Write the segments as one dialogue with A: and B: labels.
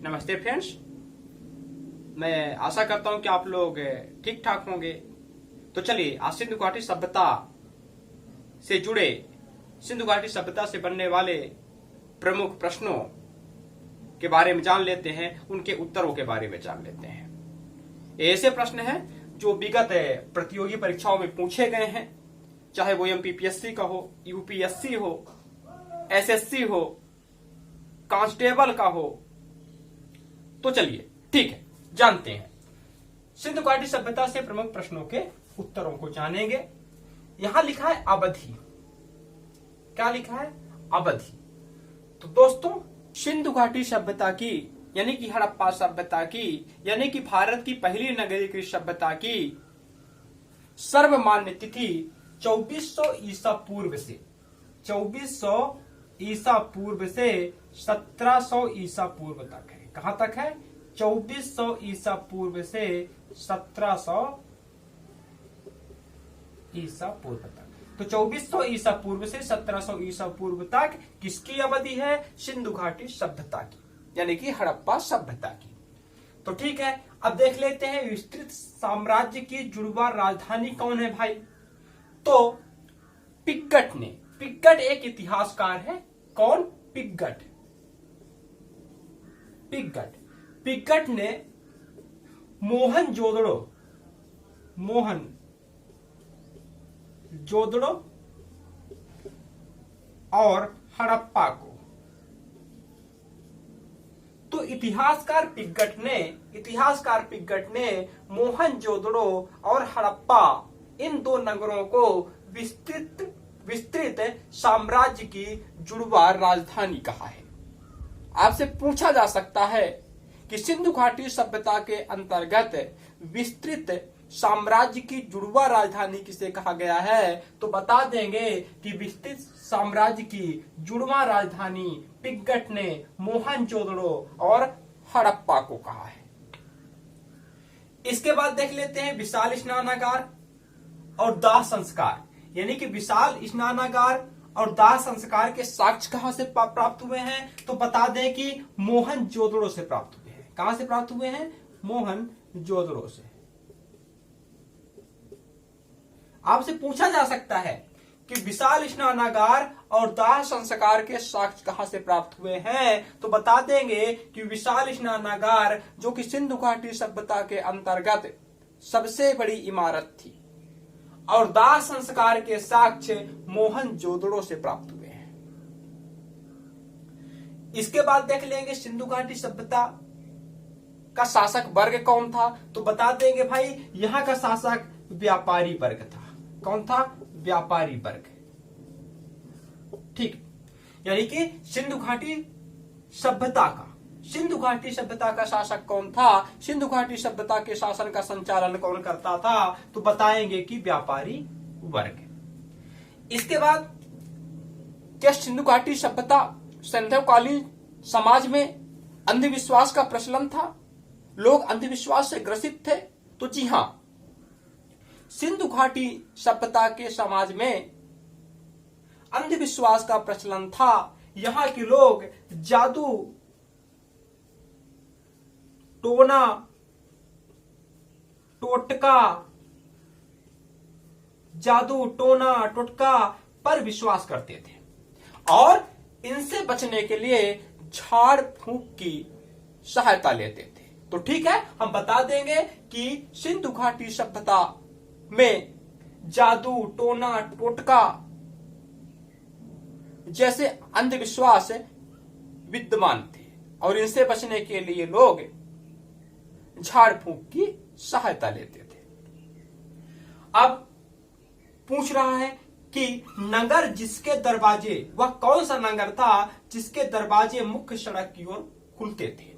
A: नमस्ते फ्रेंड्स, मैं आशा करता हूं कि आप लोग ठीक ठाक होंगे। तो चलिए आज सिंधु घाटी सभ्यता से जुड़े, सिंधु घाटी सभ्यता से बनने वाले प्रमुख प्रश्नों के बारे में जान लेते हैं, उनके उत्तरों के बारे में जान लेते हैं। ये ऐसे प्रश्न हैं जो विगत प्रतियोगी परीक्षाओं में पूछे गए हैं, चाहे वो एमपीपीएससी का हो, यूपीएससी हो, एसएससी हो, कांस्टेबल का हो। तो चलिए ठीक है, जानते हैं। सिंधु घाटी सभ्यता से प्रमुख प्रश्नों के उत्तरों को जानेंगे। यहां लिखा है अवधि। क्या लिखा है? अवधि। तो दोस्तों, सिंधु घाटी सभ्यता की यानी कि हड़प्पा सभ्यता की यानी कि भारत की पहली नगरीकृत सभ्यता की सर्वमान्य तिथि 2400 ईसा पूर्व से 2400 ईसा पूर्व से 1700 ईसा पूर्व तक है। कहां तक है? 2400 ईसा पूर्व से 1700 ईसा पूर्व तक। तो 2400 ईसा पूर्व से 1700 ईसा पूर्व तक किसकी अवधि है? सिंधु घाटी सभ्यता की, यानी कि हड़प्पा सभ्यता की। तो ठीक है, अब देख लेते हैं विस्तृत साम्राज्य की जुड़वा राजधानी कौन है भाई? तो पिग्गट ने, पिग्गट एक इतिहासकार है। कौन? पिग्गट। पिग्गट पिग्गट ने मोहनजोदड़ो और हड़प्पा को, तो इतिहासकार पिग्गट ने मोहनजोदड़ो और हड़प्पा इन दो नगरों को विस्तृत साम्राज्य की जुड़वा राजधानी कहा है। आपसे पूछा जा सकता है कि सिंधु घाटी सभ्यता के अंतर्गत विस्तृत साम्राज्य की जुड़वा राजधानी किसे कहा गया है? तो बता देंगे कि विस्तृत साम्राज्य की जुड़वा राजधानी पिग्गट ने मोहनजोदड़ो और हड़प्पा को कहा है। इसके बाद देख लेते हैं विशाल स्नानागार और दाह संस्कार, यानी कि विशाल स्नानागार और दाह संस्कार के साक्ष्य कहां से प्राप्त हुए हैं? तो बता दें कि मोहनजोदड़ो से प्राप्त हुए हैं। कहां से प्राप्त हुए हैं? मोहनजोदड़ो से। आपसे पूछा जा सकता है कि विशाल स्नानागार और दाह संस्कार के साक्ष्य कहां से प्राप्त हुए हैं? तो बता देंगे कि विशाल स्नानागार, जो कि सिंधु घाटी सभ्यता के अंतर्गत सबसे बड़ी इमारत थी, और दाह संस्कार के साक्ष्य मोहनजोदड़ो से प्राप्त हुए हैं। इसके बाद देख लेंगे सिंधु घाटी सभ्यता का शासक वर्ग कौन था? तो बता देंगे भाई, यहां का शासक व्यापारी वर्ग था। कौन था? व्यापारी वर्ग। ठीक, यानी कि सिंधु घाटी सभ्यता का शासक कौन था? सिंधु घाटी सभ्यता के शासन का संचालन कौन करता था? तो बताएंगे कि व्यापारी वर्ग। इसके बाद क्या सिंधु घाटी सभ्यता संध्याकालीन समाज में अंधविश्वास का प्रचलन था? लोग अंधविश्वास से ग्रसित थे? तो जी हां, सिंधु घाटी सभ्यता के समाज में अंधविश्वास का प्रचलन था। यहां के लोग जादू, टोना, टोटका पर विश्वास करते थे, और इनसे बचने के लिए झाड़ फूंक की सहायता लेते थे। तो ठीक है, हम बता देंगे कि सिंधु घाटी सभ्यता में जादू, टोना, टोटका जैसे अंधविश्वास विद्यमान थे, और इनसे बचने के लिए लोग झाड़ फूंक की सहायता लेते थे। अब पूछ रहा है कि नगर जिसके दरवाजे, वह कौन सा नगर था जिसके दरवाजे मुख्य सड़क की ओर खुलते थे?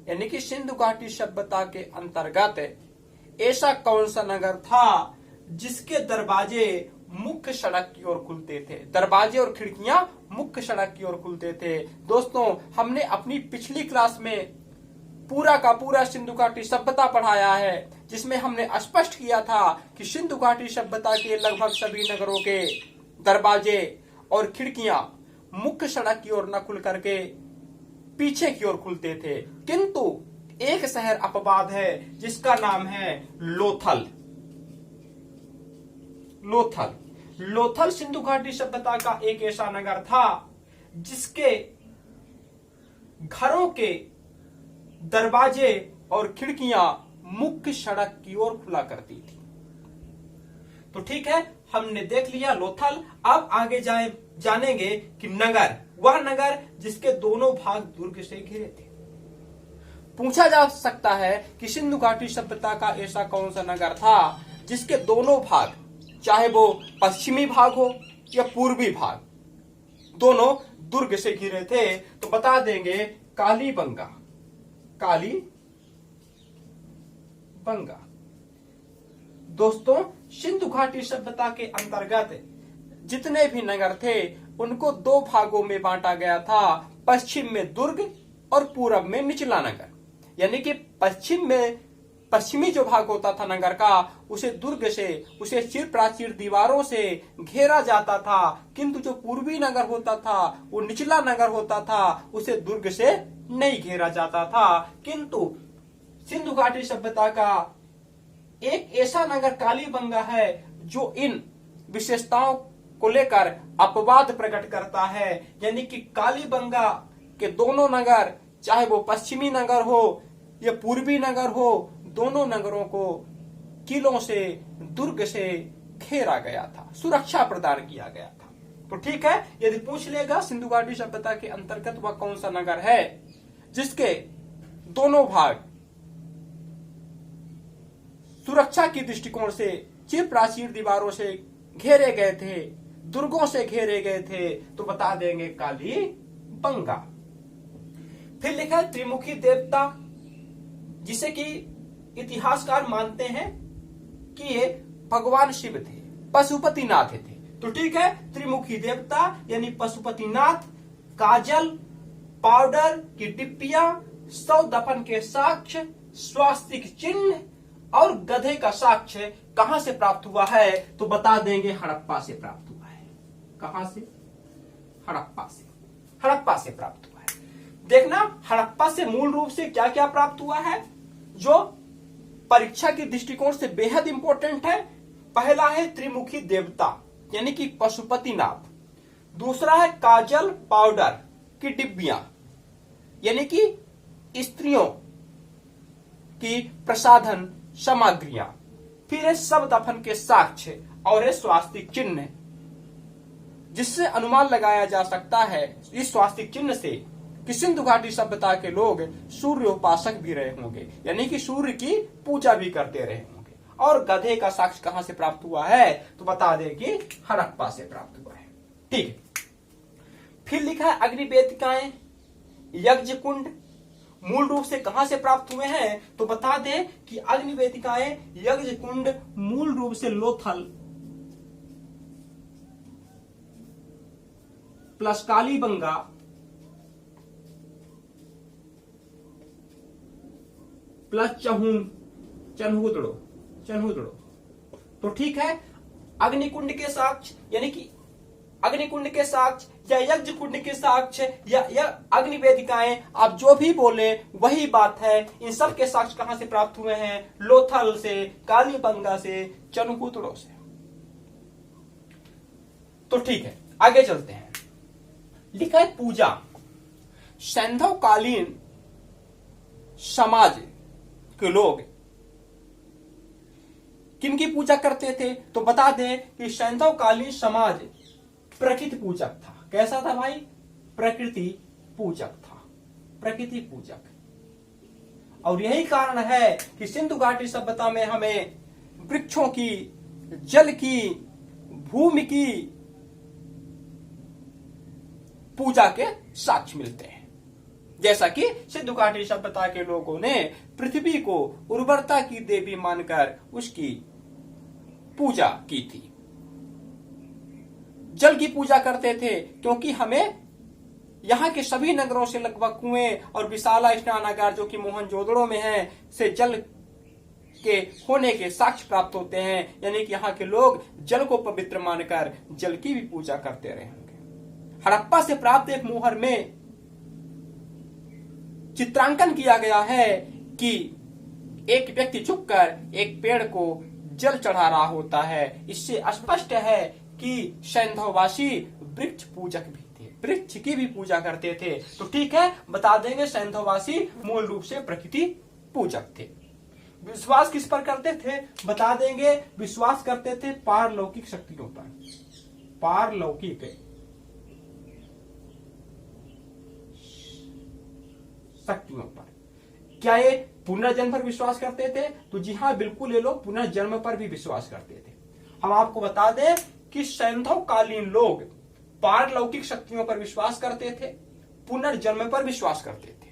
A: यानी कि सिंधु घाटी सभ्यता के अंतर्गत ऐसा कौन सा नगर था जिसके दरवाजे मुख्य सड़क की ओर खुलते थे? दरवाजे और खिड़कियां मुख्य सड़क की ओर खुलते थे। दोस्तों, हमने अपनी पिछली क्लास में पूरा का पूरा सिंधु घाटी सभ्यता पढ़ाया है, जिसमें हमने स्पष्ट किया था कि सिंधु घाटी सभ्यता के लगभग सभी नगरों के दरवाजे और खिड़कियां मुख्य सड़क की ओर न खुल करके पीछे की ओर खुलते थे। किंतु एक शहर अपवाद है जिसका नाम है लोथल। लोथल सिंधु घाटी सभ्यता का एक ऐसा नगर था जिसके घरों के दरवाजे और खिड़कियां मुख्य सड़क की ओर खुला करती थी। तो ठीक है, हमने देख लिया लोथल। अब आगे जानेंगे कि नगर, वह नगर जिसके दोनों भाग दुर्ग से घिरे थे। पूछा जा सकता है कि सिंधु घाटी सभ्यता का ऐसा कौन सा नगर था जिसके दोनों भाग, चाहे वो पश्चिमी भाग हो या पूर्वी भाग, दोनों दुर्ग से घिरे थे। तो बता देंगे कालीबंगा। दोस्तों, सिंधु घाटी सभ्यता के अंतर्गत जितने भी नगर थे उनको दो भागों में बांटा गया था, पश्चिम में दुर्ग और पूरब में निचला नगर। यानी कि पश्चिमी जो भाग होता था नगर का, उसे दुर्ग से, उसे चिर प्राचीर दीवारों से घेरा जाता था, किंतु जो पूर्वी नगर होता था, वो निचला नगर होता था, उसे दुर्ग से नहीं घेरा जाता था। किंतु सिंधु घाटी सभ्यता का एक ऐसा नगर कालीबंगा है जो इन विशेषताओं को लेकर अपवाद प्रकट करता है। यानी कि कालीबंगा के दोनों नगर, चाहे वो पश्चिमी नगर हो या पूर्वी नगर हो, दोनों नगरों को किलों से, दुर्ग से घेरा गया था, सुरक्षा प्रदान किया गया था। तो ठीक है, यदि पूछ लेगा सिंधु घाटी सभ्यता के अंतर्गत वह कौन सा नगर है जिसके दोनों भाग सुरक्षा की दृष्टिकोण से चिर प्राचीर दीवारों से घेरे गए थे, दुर्गों से घेरे गए थे, तो बता देंगे कालीबंगा। फिर लिखा है त्रिमुखी देवता, जिसे कि इतिहासकार मानते हैं कि ये भगवान शिव थे, पशुपतिनाथ थे। तो ठीक है, त्रिमुखी देवता यानी पशुपतिनाथ, काजल, पाउडर की डिब्बियां, 100 दफन के साक्ष्य, स्वास्तिक चिन्ह और गधे का साक्ष्य कहां से प्राप्त हुआ है? तो बता देंगे हड़प्पा से प्राप्त हुआ है। कहां से? हड़प्पा से प्राप्त हुआ है। देखना, हड़प्पा से मूल रूप से क्या क्या प्राप्त हुआ है जो परीक्षा की दृष्टिकोण से बेहद इंपॉर्टेंट है। पहला है त्रिमुखी देवता यानी कि पशुपतिनाथ, दूसरा है काजल पाउडर की डिब्बियां यानी कि स्त्रियों की प्रसाधन सामग्रियां, फिर है सब दफन के साक्ष्य और है स्वास्तिक चिन्ह, जिससे अनुमान लगाया जा सकता है इस स्वास्तिक चिन्ह से कि सिंधु घाटी सभ्यता के लोग सूर्य उपासक भी रहे होंगे, यानी कि सूर्य की पूजा भी करते रहे होंगे। और गधे का साक्ष्य कहां से प्राप्त हुआ है? तो बता दें कि हड़प्पा से प्राप्त हुआ है। ठीक है, फिर लिखा है अग्निवेदिकाएं, यज्ञ कुंड मूल रूप से कहां से प्राप्त हुए हैं? तो बता दें कि अग्निवेदिकाएं, यज्ञ कुंड मूल रूप से लोथल प्लस कालीबंगा प्लस चन्हुदड़ो। तो ठीक है, अग्निकुंड के साक्ष्य यानी कि अग्निकुंड के साक्ष्य या यज्ञ कुंड के साक्ष्य या अग्निवेदिकाएं, आप जो भी बोले वही बात है। इन सब के साक्ष्य कहां से प्राप्त हुए हैं? लोथल से, कालीबंगा से, चन्हुदड़ो से। तो ठीक है, आगे चलते हैं। लिखा है पूजा। सैंधवकालीन समाज के लोग किनकी पूजा करते थे? तो बता दें कि सैंधवकालीन समाज प्रकृति पूजक था। कैसा था भाई? प्रकृति पूजक था, प्रकृति पूजक। और यही कारण है कि सिंधु घाटी सभ्यता में हमें वृक्षों की, जल की, भूमि की पूजा के साक्ष्य मिलते हैं। जैसा कि सिंधु घाटी सभ्यता के लोगों ने पृथ्वी को उर्वरता की देवी मानकर उसकी पूजा की थी। जल की पूजा करते थे क्योंकि हमें यहाँ के सभी नगरों से लगभग कुएं और विशाला स्नानागार जो कि मोहनजोदड़ो में है से जल के होने के साक्ष्य प्राप्त होते हैं। यानी कि यहाँ के लोग जल को पवित्र मानकर जल की भी पूजा करते रहे होंगे। हड़प्पा से प्राप्त एक मोहर में चित्रांकन किया गया है कि एक व्यक्ति झुककर एक पेड़ को जल चढ़ा रहा होता है। इससे स्पष्ट है कि सैंधववासी वृक्ष पूजक भी थे, वृक्ष की भी पूजा करते थे। तो ठीक है, बता देंगे सैंधववासी मूल रूप से प्रकृति पूजक थे। विश्वास किस पर करते थे, बता देंगे विश्वास करते थे पारलौकिक शक्तियों पर, पारलौकिक शक्तियों पर। क्या ये पुनर्जन्म पर विश्वास करते थे? तो जी हाँ, बिल्कुल ये लोग पुनर्जन्म पर भी विश्वास करते थे। हम आपको बता दें कि सैंधवकालीन लोग पारलौकिक शक्तियों पर विश्वास करते थे, पुनर्जन्म पर विश्वास करते थे।